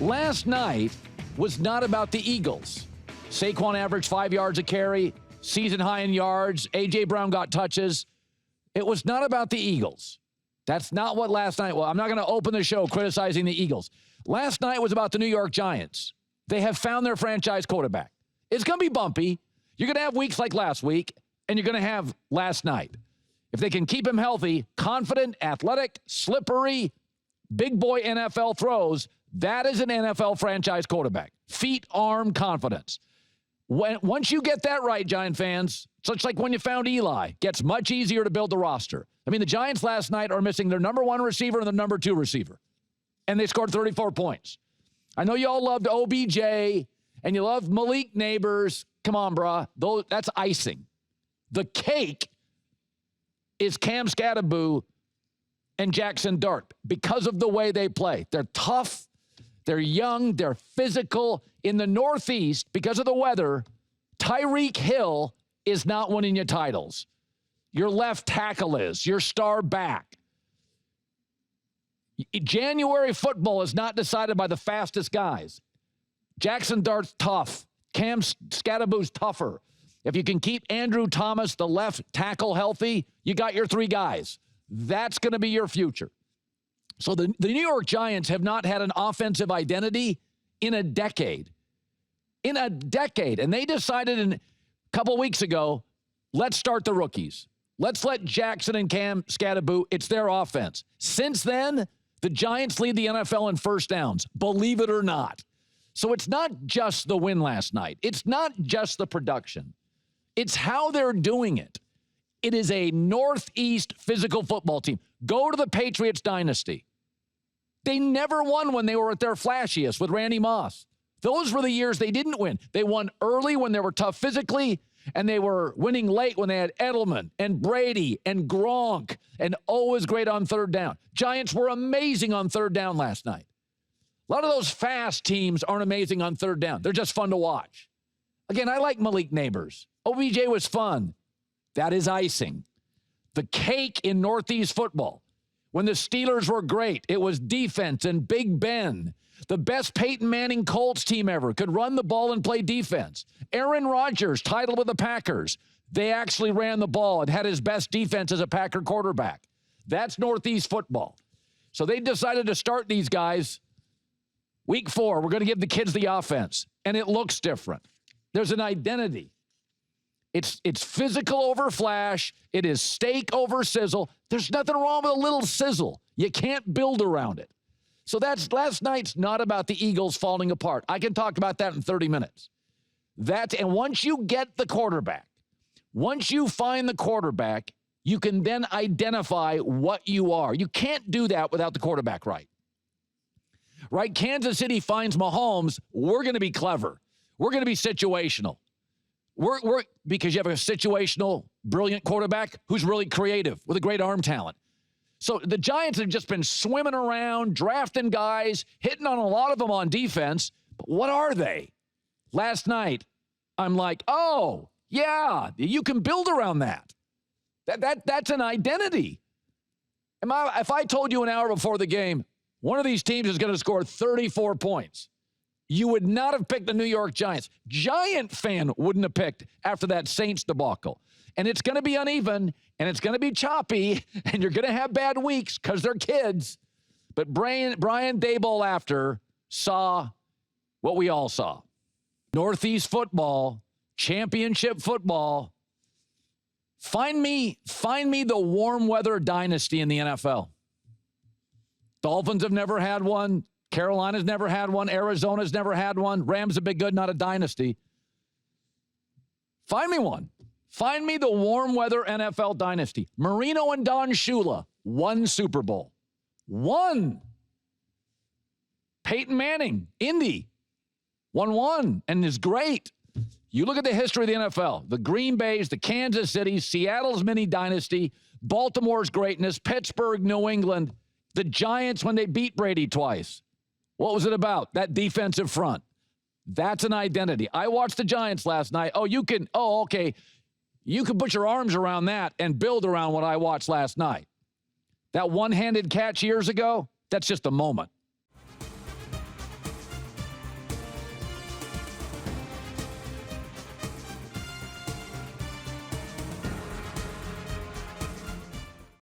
Last night was not about the Eagles. Saquon averaged 5 yards a carry, season high in yards. A.J. Brown got touches. It was not about the Eagles. That's not what last night was. I'm not going to open the show criticizing the Eagles. Last night was about the New York Giants. They have found their franchise quarterback. It's going to be bumpy. You're going to have weeks like last week, and you're going to have last night. If they can keep him healthy, confident, athletic, slippery, big boy NFL throws, that is an NFL franchise quarterback. Feet, arm, confidence. Once you get that right, Giant fans, such like when you found Eli, gets much easier to build the roster. I mean, the Giants last night are missing their number one receiver and their number two receiver, and they scored 34 points. I know you all loved OBJ, and you love Malik Neighbors. Come on, brah. That's icing. The cake is Cam Scatterboo and Jaxson Dart because of the way they play. They're tough. They're young. They're physical. In the Northeast, because of the weather, Tyreek Hill is not winning you titles. Your left tackle is. Your star back. January football is not decided by the fastest guys. Jaxson Dart's tough. Cam Scatterboo's tougher. If you can keep Andrew Thomas, the left tackle, healthy, you got your three guys. That's going to be your future. So the New York Giants have not had an offensive identity in a decade. In a decade. And they decided a couple weeks ago, let's start the rookies. Let's let Jaxson and Cam Scatterboo, it's their offense. Since then, the Giants lead the NFL in first downs, believe it or not. So it's not just the win last night. It's not just the production. It's how they're doing it. It is a Northeast physical football team. Go to the Patriots dynasty. They never won when they were at their flashiest with Randy Moss. Those were the years they didn't win. They won early when they were tough physically, and they were winning late when they had Edelman and Brady and Gronk and always great on third down. Giants were amazing on third down last night. A lot of those fast teams aren't amazing on third down. They're just fun to watch. Again, I like Malik Neighbors. OBJ was fun. That is icing. The cake in Northeast football. When the Steelers were great, it was defense and Big Ben. The best Peyton Manning Colts team ever could run the ball and play defense. Aaron Rodgers, title with the Packers. They actually ran the ball and had his best defense as a Packer quarterback. That's Northeast football. So they decided to start these guys. Week 4, we're going to give the kids the offense, and it looks different. There's an identity. It's physical over flash. It is steak over sizzle. There's nothing wrong with a little sizzle. You can't build around it. So that's last night's not about the Eagles falling apart. I can talk about that in 30 minutes. And once you get the quarterback, once you find the quarterback, you can then identify what you are. You can't do that without the quarterback right. Right? Kansas City finds Mahomes. We're going to be clever. We're going to be situational. We're because you have a situational, brilliant quarterback who's really creative with a great arm talent. So the Giants have just been swimming around, drafting guys, hitting on a lot of them on defense. But what are they? Last night, I'm like, oh, yeah, you can build around that. That's an identity. If I told you an hour before the game, one of these teams is going to score 34 points, you would not have picked the New York Giants. Giant fan wouldn't have picked after that Saints debacle. And it's going to be uneven, and it's going to be choppy, and you're going to have bad weeks because they're kids. But Brian Daboll after saw what we all saw. Northeast football, championship football. Find me the warm weather dynasty in the NFL. Dolphins have never had one. Carolina's never had one. Arizona's never had one. Rams have been good, not a dynasty. Find me one. Find me the warm weather NFL dynasty. Marino and Don Shula won Super Bowl. Won. Peyton Manning, Indy, won and is great. You look at the history of the NFL, the Green Bays, the Kansas Cities, Seattle's mini dynasty, Baltimore's greatness, Pittsburgh, New England, the Giants when they beat Brady twice. What was it about? That defensive front. That's an identity. I watched the Giants last night. Okay. You can put your arms around that and build around what I watched last night. That one-handed catch years ago, that's just a moment.